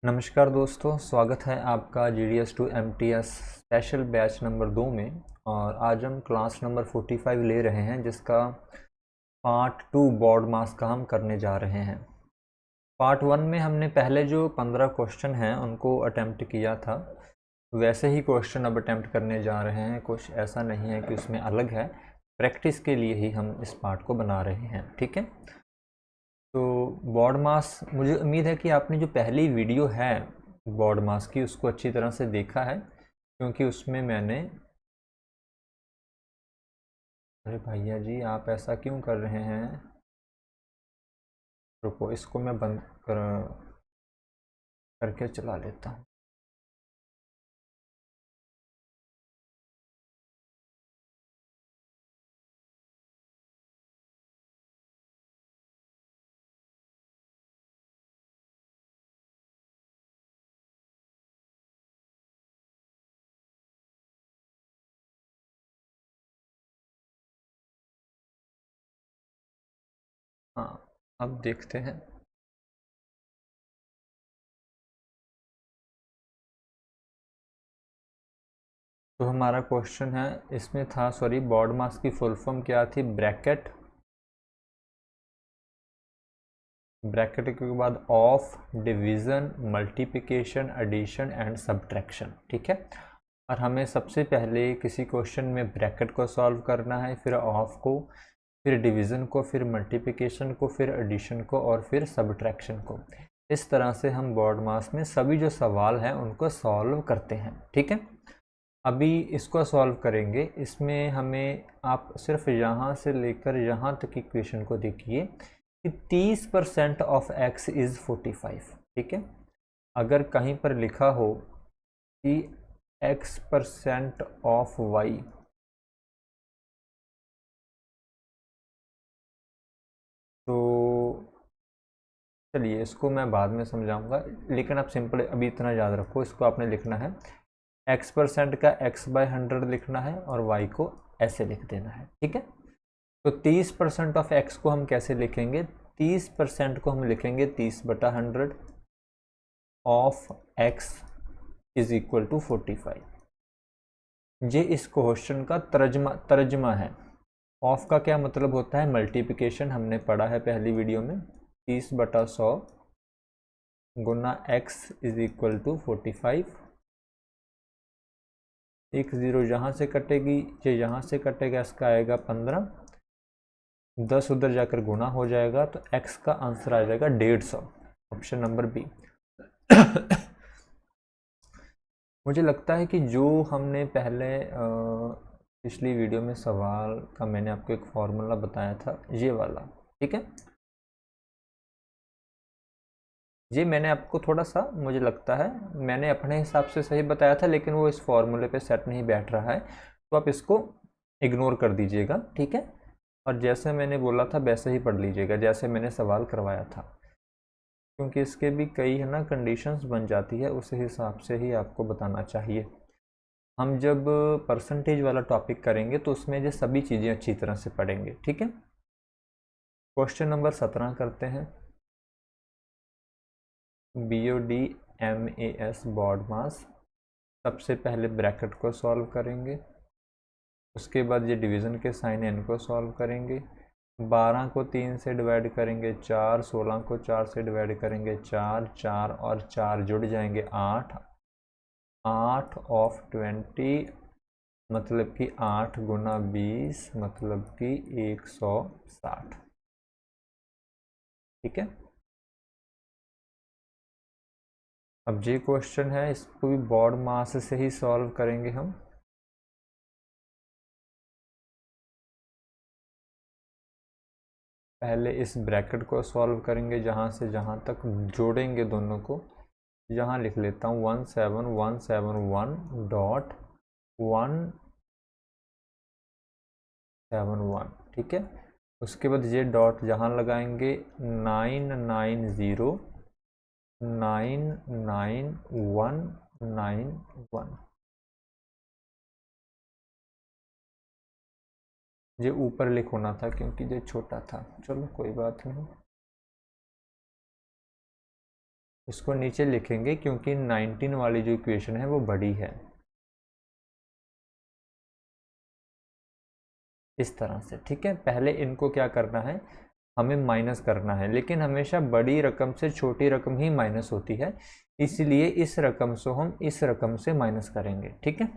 नमस्कार दोस्तों, स्वागत है आपका GDS to MTS special batch number 2 में। और आज हम क्लास नंबर 45 ले रहे हैं, जिसका पार्ट 2 बोर्ड मास का हम करने जा रहे हैं। पार्ट 1 में हमने पहले जो 15 क्वेश्चन हैं उनको अटेम्प्ट किया था, वैसे ही क्वेश्चन अब अटेम्प्ट करने जा रहे हैं। कुछ ऐसा नहीं है कि उसमें अलग है, प्रैक्टिस के लिए ही हम इस पार्ट को बना रहे हैं। ठीक है, तो बोर्ड मास, मुझे उम्मीद है कि आपने जो पहली वीडियो है बोर्ड मास की उसको अच्छी तरह से देखा है, क्योंकि उसमें मैंने, अरे भैया जी आप ऐसा क्यों कर रहे हैं, रुको इसको मैं बंद करके चला लेता हूँ। हाँ, अब देखते हैं। तो हमारा क्वेश्चन है, इसमें था, सॉरी, बोर्ड मास की फुल फॉर्म क्या थी? ब्रैकेट, ब्रैकेट के बाद of, division, multiplication, addition and subtraction. ठीक है, और हमें सबसे पहले किसी क्वेश्चन में ब्रैकेट को सॉल्व करना है, फिर ऑफ को, फिर डिवीज़न को, फिर मल्टीप्लिकेशन को, फिर एडिशन को और फिर सब्ट्रैक्शन को। इस तरह से हम बोर्ड मास में सभी जो सवाल हैं उनको सॉल्व करते हैं। ठीक है, अभी इसको सॉल्व करेंगे। इसमें हमें, आप सिर्फ यहाँ से लेकर यहाँ तक की क्वेश्चन को देखिए कि 30% ऑफ x इज़ 45। ठीक है, अगर कहीं पर लिखा हो कि x% ऑफ y, तो चलिए इसको मैं बाद में समझाऊंगा, लेकिन आप सिंपल अभी इतना याद रखो, इसको आपने लिखना है x% का x/100 लिखना है और y को ऐसे लिख देना है। ठीक है, तो 30% ऑफ x को हम कैसे लिखेंगे? 30% को हम लिखेंगे 30/100 of x is equal to 45। ये इस क्वेश्चन का तर्जमा है। ऑफ का क्या मतलब होता है? मल्टीप्लिकेशन, हमने पढ़ा है पहली वीडियो में। 30/100 गुना x इज इक्वल टू 45। एक ज़ीरो यहाँ से कटेगी, ये यहाँ से कटेगा, इसका आएगा 15, 10 उधर जाकर गुना हो जाएगा, तो x का आंसर आ जाएगा 150, ऑप्शन नंबर बी। मुझे लगता है कि जो हमने पहले पिछली वीडियो में सवाल का मैंने आपको एक फॉर्मूला बताया था, ये वाला, ठीक है, ये मैंने आपको थोड़ा सा, मुझे लगता है मैंने अपने हिसाब से सही बताया था, लेकिन वो इस फॉर्मूले पे सेट नहीं बैठ रहा है, तो आप इसको इग्नोर कर दीजिएगा। ठीक है, और जैसे मैंने बोला था वैसे ही पढ़ लीजिएगा, जैसे मैंने सवाल करवाया था, क्योंकि इसके भी कई है ना कंडीशंस बन जाती है, उस हिसाब से ही आपको बताना चाहिए। हम जब परसेंटेज वाला टॉपिक करेंगे तो उसमें ये सभी चीज़ें अच्छी तरह से पढ़ेंगे। ठीक है, क्वेश्चन नंबर 17 करते हैं। BOD बोर्ड मास, सबसे पहले ब्रैकेट को सॉल्व करेंगे, उसके बाद ये डिवीज़न के साइन है इनको सॉल्व करेंगे। 12 को 3 से डिवाइड करेंगे 4, 16 को 4 से डिवाइड करेंगे 4, 4 और 4 जुड़ जाएंगे 8, 8 ऑफ 20 मतलब कि 8 गुना 20 मतलब कि 160। ठीक है, अब ये क्वेश्चन है, इसको भी बोर्ड मास से ही सॉल्व करेंगे हम। पहले इस ब्रैकेट को सॉल्व करेंगे, जहाँ से जहाँ तक जोड़ेंगे दोनों को, यहाँ लिख लेता हूँ 17171.171। ठीक है, उसके बाद ये डॉट जहाँ लगाएंगे 990,99191। ये ऊपर लिख होना था क्योंकि ये छोटा था, चलो कोई बात नहीं। इसको नीचे लिखेंगे क्योंकि 19 वाली जो इक्वेशन है वो बड़ी है, इस तरह से। ठीक है, पहले इनको क्या करना है, हमें माइनस करना है, लेकिन हमेशा बड़ी रकम से छोटी रकम ही माइनस होती है, इसलिए इस रकम से हम इस रकम से माइनस करेंगे। ठीक है,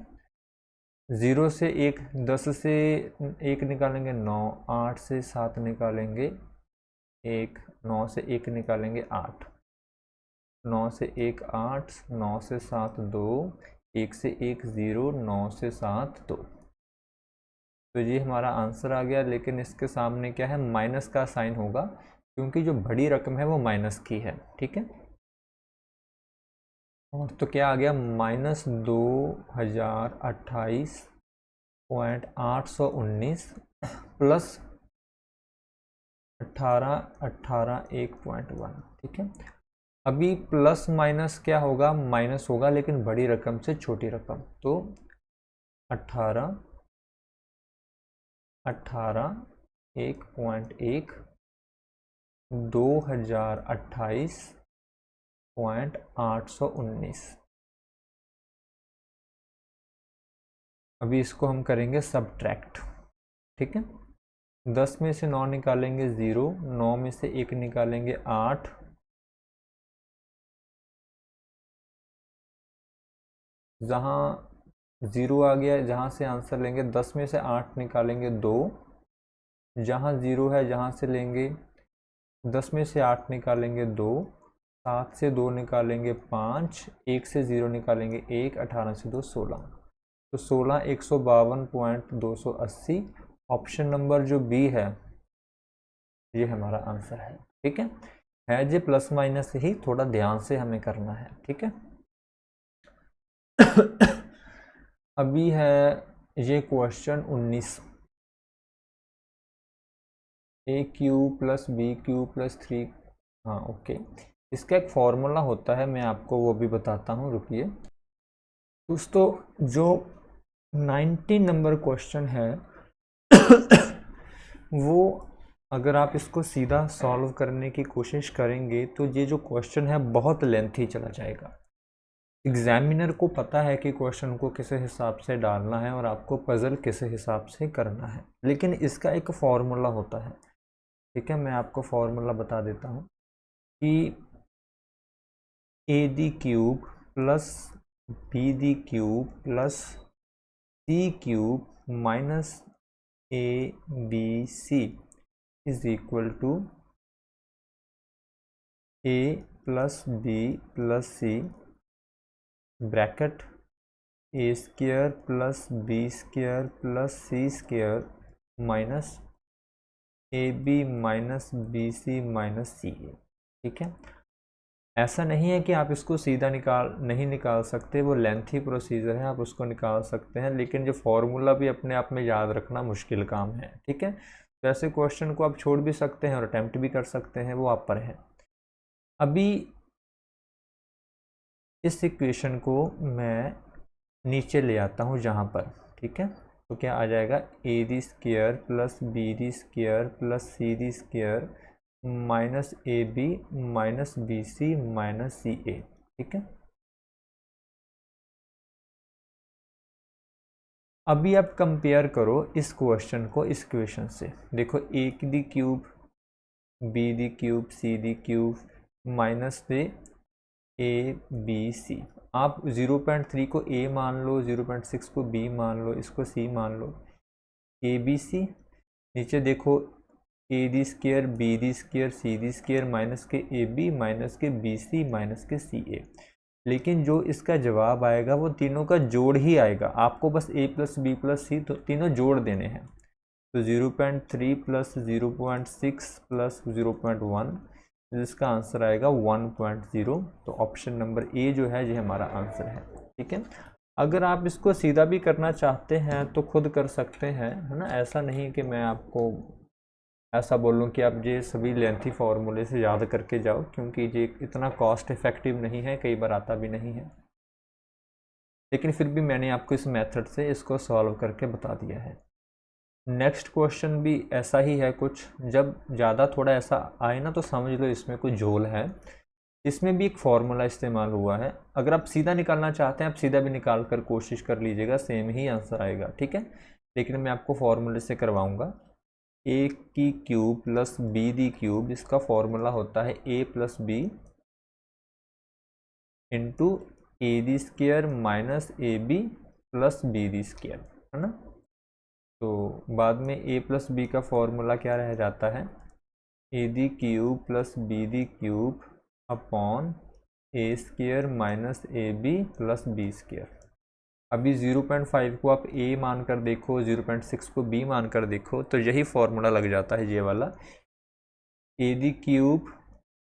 0 से 1, 10 से 1 निकालेंगे 9, 8 से 7 निकालेंगे 1, 9 से 1 निकालेंगे 8, 9 से 1 8, 9 से 7 2, 1 से 1 0, 9 से 7 2। तो ये हमारा आंसर आ गया, लेकिन इसके सामने क्या है, माइनस का साइन होगा, क्योंकि जो बड़ी रकम है वो माइनस की है। ठीक है, और तो क्या आ गया, -2028.819 प्लस 181। ठीक है, अभी प्लस माइनस क्या होगा, माइनस होगा, लेकिन बड़ी रकम से छोटी रकम, तो 1.1 2028.819। अभी इसको हम करेंगे सब्ट्रैक्ट। ठीक है, 10 में से 9 निकालेंगे 0, 9 में से 1 निकालेंगे 8, जहाँ 0 आ गया, जहाँ से आंसर लेंगे, 10 में से 8 निकालेंगे 2, जहाँ 0 है जहाँ से लेंगे, 10 में से 8 निकालेंगे 2, 7 से 2 निकालेंगे 5, 1 से 0 निकालेंगे 1, 18 से 2 16, तो 16 152.280। ऑप्शन नंबर जो बी है ये हमारा आंसर है। ठीक है जी, प्लस माइनस ही थोड़ा ध्यान से हमें करना है। ठीक है, अभी है ये question 19, a cube plus b cube plus 3। हाँ ओके, इसका एक फॉर्मूला होता है, मैं आपको वो भी बताता हूँ, रुकिए दोस्तों। जो 19 नंबर क्वेश्चन है वो अगर आप इसको सीधा सॉल्व करने की कोशिश करेंगे तो ये जो क्वेश्चन है बहुत लेंथी चला जाएगा। एग्जामिनर को पता है कि क्वेश्चन को किस हिसाब से डालना है और आपको पजल किस हिसाब से करना है, लेकिन इसका एक फॉर्मूला होता है। ठीक है, मैं आपको फॉर्मूला बता देता हूँ कि a the cube plus b the cube plus c cube minus a b c is equal to a plus b plus c bracket a square plus b square plus c square minus a b minus b c minus c a. ठीक है, ऐसा नहीं है कि आप इसको सीधा नहीं निकाल सकते, वो लेंथी प्रोसीजर है, आप उसको निकाल सकते हैं, लेकिन जो फॉर्मूला भी अपने आप में याद रखना मुश्किल काम है। ठीक है, तो ऐसे क्वेश्चन को आप छोड़ भी सकते हैं और अटैम्प्ट भी कर सकते हैं, वो आप पर है। अभी इस इक्वेशन को मैं नीचे ले आता हूँ जहाँ पर। ठीक है, तो क्या आ जाएगा, a the square plus b the square plus c the square minus a b minus b c minus c a. ठीक है, अभी आप कंपेयर करो इस क्वेश्चन को इस क्वेश्चन से। देखो, a the cube b the cube c the cube minus से ए बी सी, आप 0.3 को ए मान लो, 0.6 को बी मान लो, इसको सी मान लो, ए बी सी। नीचे देखो, a the square b the square c the square minus के ए बी माइनस के बी सी माइनस के सी ए, लेकिन जो इसका जवाब आएगा वो तीनों का जोड़ ही आएगा। आपको बस ए प्लस बी प्लस सी तो तीनों जोड़ देने हैं। तो 0.3 प्लस 0.6 प्लस 0.1, जिसका आंसर आएगा 1.0। तो ऑप्शन नंबर ए जो है ये हमारा आंसर है। ठीक है, अगर आप इसको सीधा भी करना चाहते हैं तो खुद कर सकते हैं, है ना। ऐसा नहीं कि मैं आपको ऐसा बोलूँ कि आप ये सभी लेंथी फार्मूले से याद करके जाओ, क्योंकि ये इतना कॉस्ट इफ़ेक्टिव नहीं है, कई बार आता भी नहीं है, लेकिन फिर भी मैंने आपको इस मेथड से इसको सॉल्व करके बता दिया है। नेक्स्ट क्वेश्चन भी ऐसा ही है कुछ, जब ज़्यादा थोड़ा ऐसा आए ना तो समझ लो इसमें कोई झोल है। इसमें भी एक फॉर्मूला इस्तेमाल हुआ है। अगर आप सीधा निकालना चाहते हैं आप सीधा भी निकाल कर कोशिश कर लीजिएगा, सेम ही आंसर आएगा, ठीक है। लेकिन मैं आपको फॉर्मूले से करवाऊंगा। ए की cube plus b the cube, इसका फॉर्मूला होता है a plus b into a the square minus a b plus b the square, है ना। तो बाद में ए प्लस बी का फॉर्मूला क्या रह जाता है, a the cube plus b the cube upon a square minus a b plus b square. अभी 0.5 को आप ए मान कर देखो, 0.6 को बी मान कर देखो, तो यही फॉर्मूला लग जाता है ये वाला, a the cube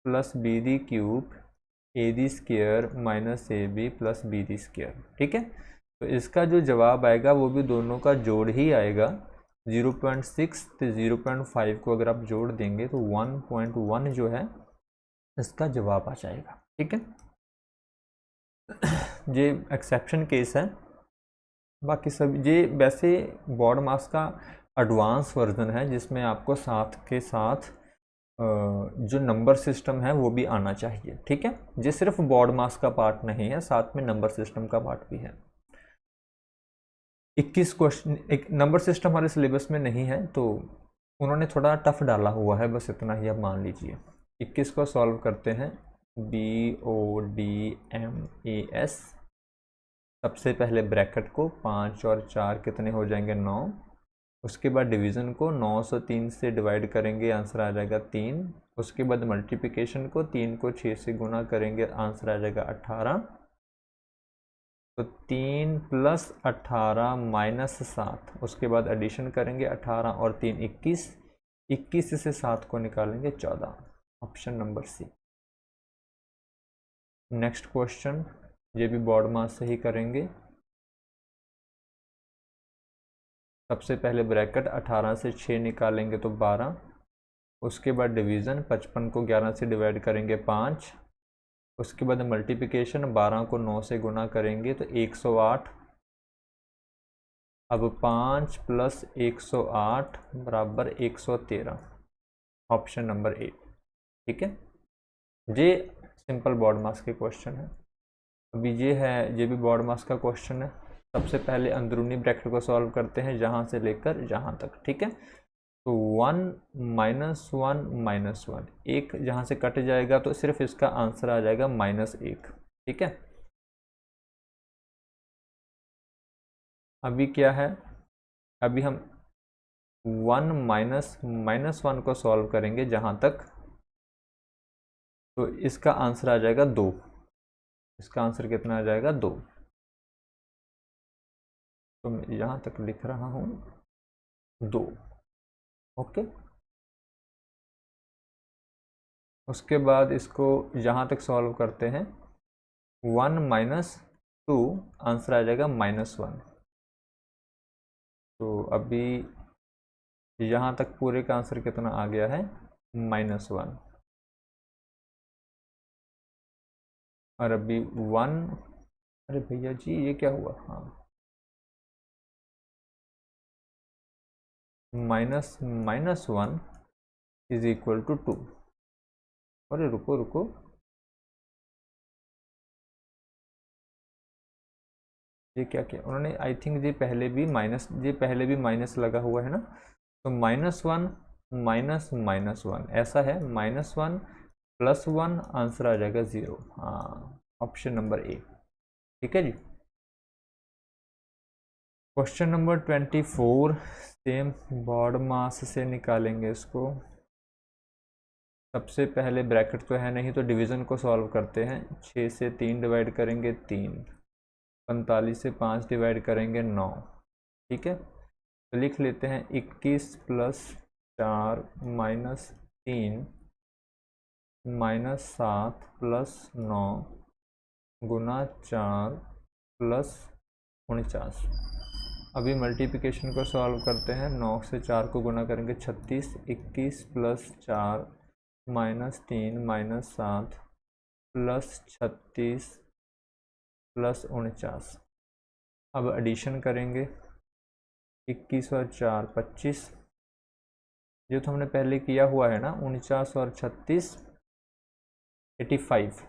plus b the cube a the square minus a b plus b the square, ठीक है। तो इसका जो जवाब आएगा वो भी दोनों का जोड़ ही आएगा। 0.6 तो 0.5 को अगर आप जोड़ देंगे तो 1.1 जो है इसका जवाब आ जाएगा, ठीक है। ये एक्सेप्शन केस है, बाकी सब ये वैसे बॉड मास का एडवांस वर्जन है जिसमें आपको साथ के साथ जो नंबर सिस्टम है वो भी आना चाहिए, ठीक है। ये सिर्फ बॉड मास का पार्ट नहीं है, साथ में नंबर सिस्टम का पार्ट भी है। 21 क्वेश्चन, एक नंबर सिस्टम हमारे सिलेबस में नहीं है तो उन्होंने थोड़ा टफ डाला हुआ है, बस इतना ही आप मान लीजिए। 21 को सॉल्व करते हैं, BODMAS। सबसे पहले ब्रैकेट को 5 और 4 कितने हो जाएंगे 9। उसके बाद डिवीज़न को 903 से डिवाइड करेंगे, आंसर आ जाएगा 3। उसके बाद मल्टीप्लिकेशन को 3 को 6 से गुना करेंगे, आंसर आ जाएगा 18। तो 3 + 18 - 7। उसके बाद एडिशन करेंगे, 18 और 3 21, 21 से 7 को निकालेंगे 14। Option number C. Next question, ये भी बॉड मास से ही करेंगे। सबसे पहले ब्रैकेट 18 से 6 निकालेंगे तो 12। उसके बाद डिवीज़न 55 को 11 से डिवाइड करेंगे 5। उसके बाद मल्टीप्लिकेशन 12 को 9 से गुना करेंगे तो 108। अब 5 + 108 = 113। ऑप्शन नंबर ए, ठीक है। ये सिंपल बॉड मास के क्वेश्चन है। अभी ये भी बॉड मास का क्वेश्चन है। सबसे पहले अंदरूनी ब्रैकेट को सॉल्व करते हैं जहाँ से लेकर जहाँ तक, ठीक है। तो 1 - 1 - 1, एक जहाँ से कट जाएगा तो सिर्फ इसका आंसर आ जाएगा -1, ठीक है। अभी क्या है, अभी हम 1 - -1 को सॉल्व करेंगे जहाँ तक, तो इसका आंसर आ जाएगा 2। इसका आंसर कितना आ जाएगा 2। तो मैं यहाँ तक लिख रहा हूँ 2, ओके। उसके बाद इसको यहाँ तक सॉल्व करते हैं, 1 - 2, आंसर आ जाएगा -1। तो अभी यहाँ तक पूरे का आंसर कितना आ गया है -1। और अभी 1, अरे भैया जी ये क्या हुआ, हाँ -1 = 2। अरे रुको रुको, ये क्या किया उन्होंने, आई थिंक ये पहले भी लगा हुआ है ना। तो -1 - -1 ऐसा है, -1 + 1 आंसर आ जाएगा 0। हाँ, ऑप्शन नंबर ए, ठीक है जी। क्वेश्चन नंबर 24, सेम बॉड मास से निकालेंगे इसको। सबसे पहले ब्रैकेट तो है नहीं तो डिवीज़न को सॉल्व करते हैं। 6 से 3 डिवाइड करेंगे 3, 45 से 5 डिवाइड करेंगे 9, ठीक है। तो लिख लेते हैं 21 + 4 - 3 -7 + 9 गुना 4 + 49। अभी मल्टीप्लिकेशन को सॉल्व करते हैं, 9 से 4 को गुना करेंगे 36, 21 + 4 - 3 - 7 + 36 + 49। अब एडिशन करेंगे, 21 और 4 25, जो तो हमने पहले किया हुआ है ना, 49 और 36, 85,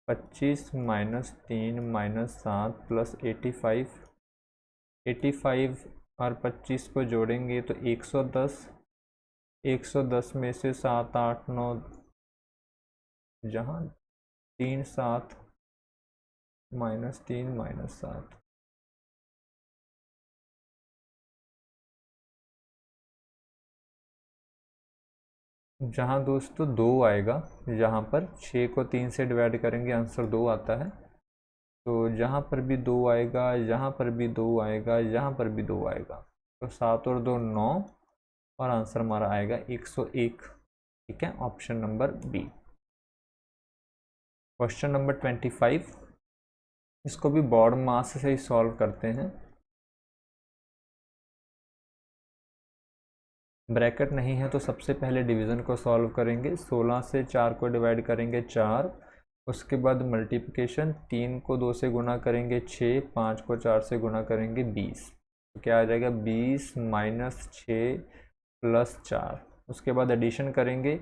25 माइनस 3 माइनस 7 प्लस 85, 85 और 25 को जोड़ेंगे तो 110, 110 में से 7 8 9, जहाँ 3 7 माइनस 3 माइनस 7, जहाँ दोस्तों 2 आएगा, जहाँ पर 6 को 3 से डिवाइड करेंगे आंसर 2 आता है। तो जहाँ पर भी 2 आएगा, यहाँ पर भी 2 आएगा, यहाँ पर भी 2 आएगा, तो 7 और 2 9 और आंसर हमारा आएगा 101। ठीक है, option number B. Question number 25, इसको भी बॉड मास से ही सॉल्व करते हैं। ब्रैकेट नहीं है तो सबसे पहले डिवीज़न को सॉल्व करेंगे। 16 से 4 को डिवाइड करेंगे 4, उसके बाद मल्टीप्लिकेशन 3 को 2 से गुना करेंगे 6, 5 को 4 से गुना करेंगे 20, तो क्या आ जाएगा 20 माइनस 6 प्लस 4। उसके बाद एडिशन करेंगे,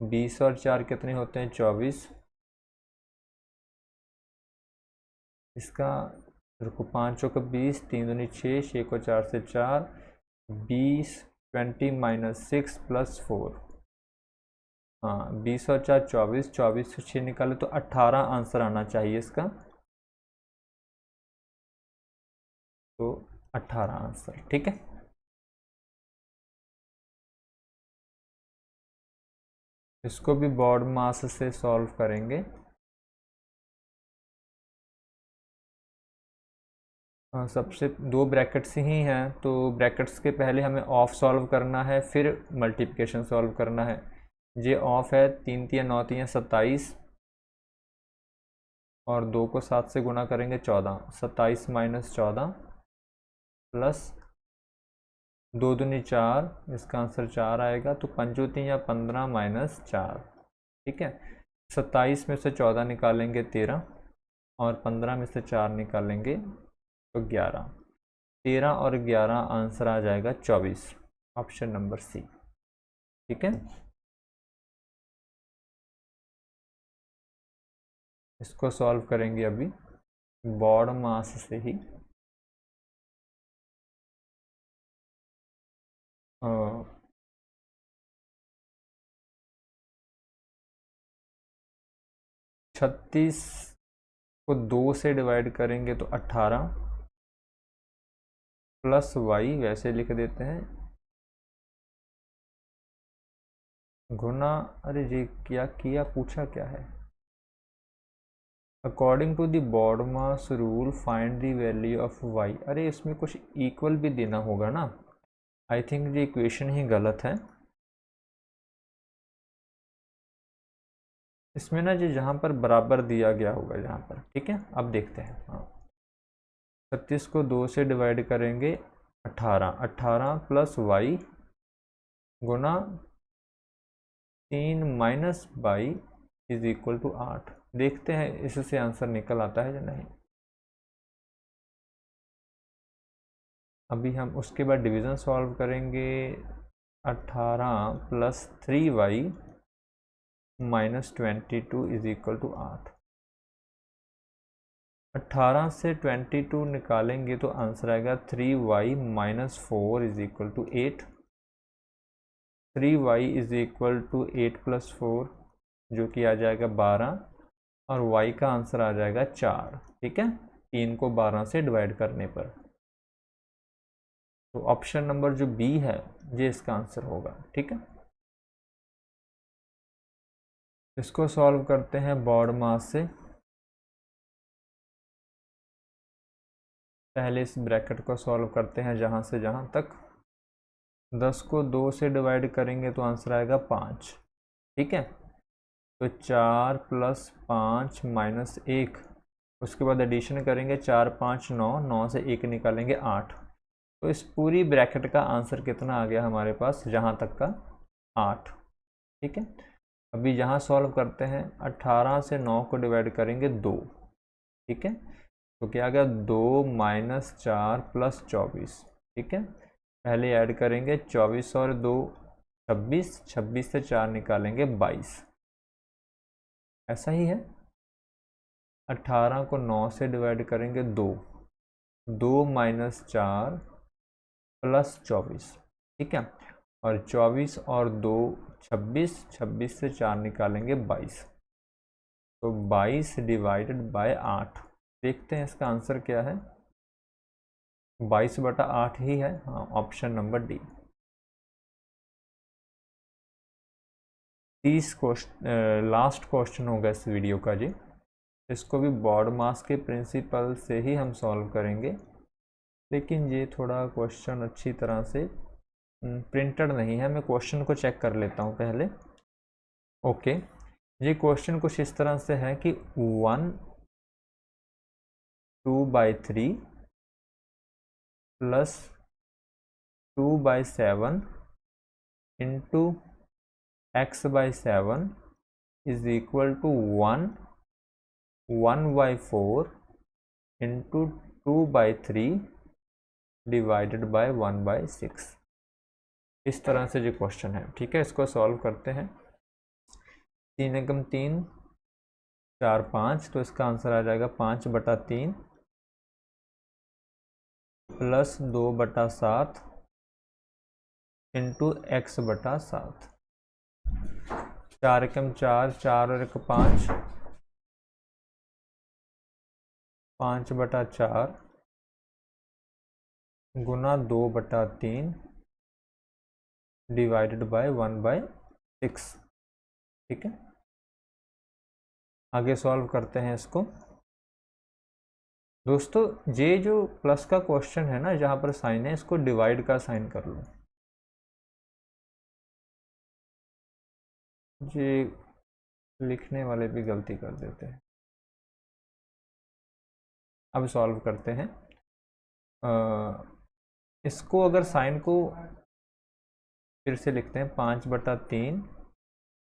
20 और 4 कितने होते हैं 24, इसका रुको 5 को 20, 3 दूनी 6, 6 को 4 से 4, 20 20 माइनस 6 प्लस 4, हाँ 20 और 4 24, 24 से 6 निकाले तो 18 आंसर आना चाहिए इसका, तो 18 आंसर। ठीक है, इसको भी बॉड मास से सॉल्व करेंगे। सबसे 2 ब्रैकेट्स ही हैं, तो ब्रैकेट्स के पहले हमें ऑफ सॉल्व करना है, फिर मल्टीप्लिकेशन सॉल्व करना है। ये ऑफ है, 3 3 9 3 27, और 2 को 7 से गुना करेंगे 14, 27 माइनस 14 प्लस 2 दूनी 4, इसका आंसर 4 आएगा, तो 5 3 या 15 माइनस 4। ठीक है, 27 में से 14 निकालेंगे 13, और 15 में से 4 निकालेंगे तो 11, 13 और 11 आंसर आ जाएगा 24, ऑप्शन नंबर सी। ठीक है, इसको सॉल्व करेंगे अभी बॉड मास से ही। 36 को 2 से डिवाइड करेंगे तो 18 प्लस वाई, वैसे लिख देते हैं, गुना, अरे जी क्या किया, पूछा क्या है, according to the BODMAS rule find the value of Y. अरे इसमें कुछ इक्वल भी देना होगा ना, आई थिंक ये इक्वेशन ही गलत है। इसमें ना जी जहाँ पर बराबर दिया गया होगा जहाँ पर, ठीक है, अब देखते हैं। हाँ 36 को 2 से डिवाइड करेंगे 18, 18 प्लस वाई गुना 3 minus by is equal to 8। देखते हैं इससे आंसर निकल आता है या नहीं। अभी हम उसके बाद डिवीज़न सॉल्व करेंगे, 18 plus 3y minus 22 is equal to 8। 18 से 22 निकालेंगे तो आंसर आएगा 3y minus 4 is equal to 8। 3y is equal to 8 plus 4 जो कि आ जाएगा 12, और y का आंसर आ जाएगा 4। ठीक है, 3 को 12 से डिवाइड करने पर, तो ऑप्शन नंबर जो बी है ये इसका आंसर होगा। ठीक है, इसको सॉल्व करते हैं बॉड मास से। पहले इस ब्रैकेट को सॉल्व करते हैं जहाँ से जहाँ तक। 10 को 2 से डिवाइड करेंगे तो आंसर आएगा 5। ठीक है, तो 4 प्लस 5 माइनस 1, उसके बाद एडिशन करेंगे 4 5 9, 9 से 1 निकालेंगे 8। तो इस पूरी ब्रैकेट का आंसर कितना आ गया हमारे पास, जहाँ तक का 8। ठीक है, अभी यहाँ सॉल्व करते हैं। 18 से 9 को डिवाइड करेंगे 2। ठीक है, तो क्या आ गया 2 माइनस 4 प्लस 24। ठीक है, पहले ऐड करेंगे 24 और 2 26, 26 से 4 निकालेंगे 22। ऐसा ही है। 18 को 9 से डिवाइड करेंगे 2, 2 माइनस 4 प्लस 24, ठीक है। और 24 और 2 26, 26 से 4 निकालेंगे 22, तो 22 डिवाइडेड बाय 8। देखते हैं इसका आंसर क्या है। 22/8 ही है, हाँ, option number D. 30 question, last question होगा इस वीडियो का जी। इसको भी बॉड मास के प्रिंसिपल से ही हम सॉल्व करेंगे, लेकिन ये थोड़ा क्वेश्चन अच्छी तरह से प्रिंटेड नहीं है। मैं क्वेश्चन को चेक कर लेता हूँ पहले। ओके, ये क्वेश्चन कुछ इस तरह से है कि 1 2/3 plus 2/7 into x/7 is equal to 1/4 into 2/3 divided by 1/6। इस तरह से जो क्वेश्चन है, ठीक है। इसको सॉल्व करते हैं। 3 एकम 3, 4 5, तो इसका आंसर आ जाएगा 5/3 प्लस 2/7 इंटू x/7। 4 एकम 4, 4 और 1 5, 5/4 गुना 2/3 डिवाइडेड बाय 1/6, ठीक है। आगे सॉल्व करते हैं इसको। दोस्तों ये जो प्लस का क्वेश्चन है ना, जहाँ पर साइन है, इसको डिवाइड का साइन कर लो। ये लिखने वाले भी गलती कर देते हैं। अब सॉल्व करते हैं। इसको अगर साइन को फिर से लिखते हैं, 5/3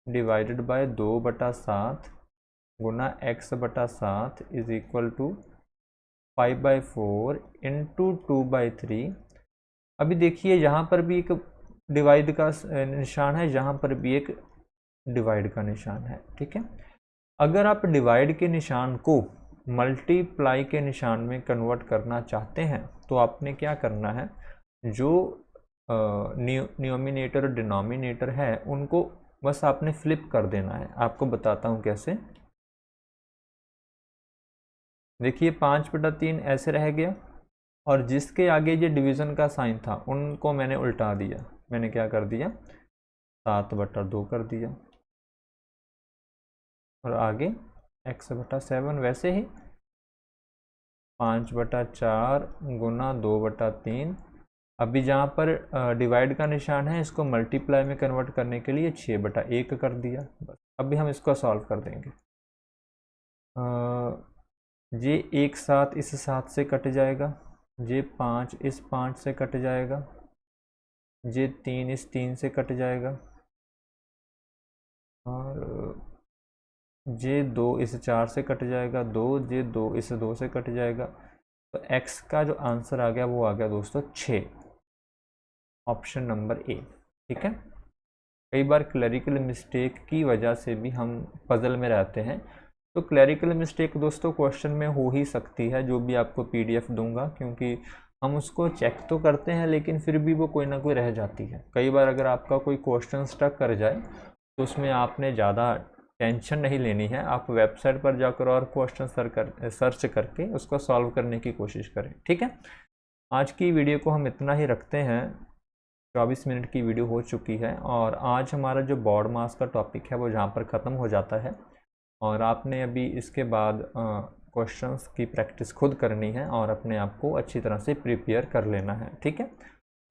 डिवाइडेड बाय 2/7 गुना x/7 is equal to 5/4 into 2/3। अभी देखिए यहाँ पर भी एक डिवाइड का निशान है, यहाँ पर भी एक डिवाइड का निशान है, ठीक है। अगर आप डिवाइड के निशान को मल्टीप्लाई के निशान में कन्वर्ट करना चाहते हैं तो आपने क्या करना है, जो न्यूमिनेटर और डिनोमिनेटर है उनको बस आपने फ्लिप कर देना है। आपको बताता हूँ कैसे। देखिए 5/3 ऐसे रह गया, और जिसके आगे ये डिवीज़न का साइन था उनको मैंने उल्टा दिया। मैंने क्या कर दिया, 7/2 कर दिया, और आगे x/7 वैसे ही 5/4 गुना 2/3। अभी जहाँ पर डिवाइड का निशान है, इसको मल्टीप्लाई में कन्वर्ट करने के लिए 6/1 कर दिया। बस अभी हम इसको सॉल्व कर देंगे। ये 1 7 इस 7 से कट जाएगा, ये 5 इस 5 से कट जाएगा, ये 3 इस 3 से कट जाएगा, और ये 2 इस 4 से कट जाएगा, ये 2 इस 2 से कट जाएगा। तो x का जो आंसर आ गया वो आ गया दोस्तों 6, ऑप्शन नंबर ए, ठीक है। कई बार क्लरिकल मिस्टेक की वजह से भी हम पजल में रहते हैं, तो क्लरिकल मिस्टेक दोस्तों क्वेश्चन में हो ही सकती है, जो भी आपको PDF दूंगा, क्योंकि हम उसको चेक तो करते हैं लेकिन फिर भी वो कोई ना कोई रह जाती है। कई बार अगर आपका कोई क्वेश्चन स्टक कर जाए तो उसमें आपने ज़्यादा टेंशन नहीं लेनी है। आप वेबसाइट पर जाकर और क्वेश्चन सर्च करके उसको सॉल्व करने की कोशिश करें, ठीक है। आज की वीडियो को हम इतना ही रखते हैं। 24 मिनट की वीडियो हो चुकी है, और आज हमारा जो बॉड मास का टॉपिक है वो जहाँ पर ख़त्म हो जाता है, और आपने अभी इसके बाद क्वेश्चंस की प्रैक्टिस खुद करनी है और अपने आप को अच्छी तरह से प्रिपेयर कर लेना है, ठीक है।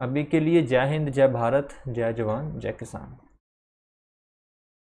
अभी के लिए जय हिंद, जय भारत, जय जवान, जय किसान।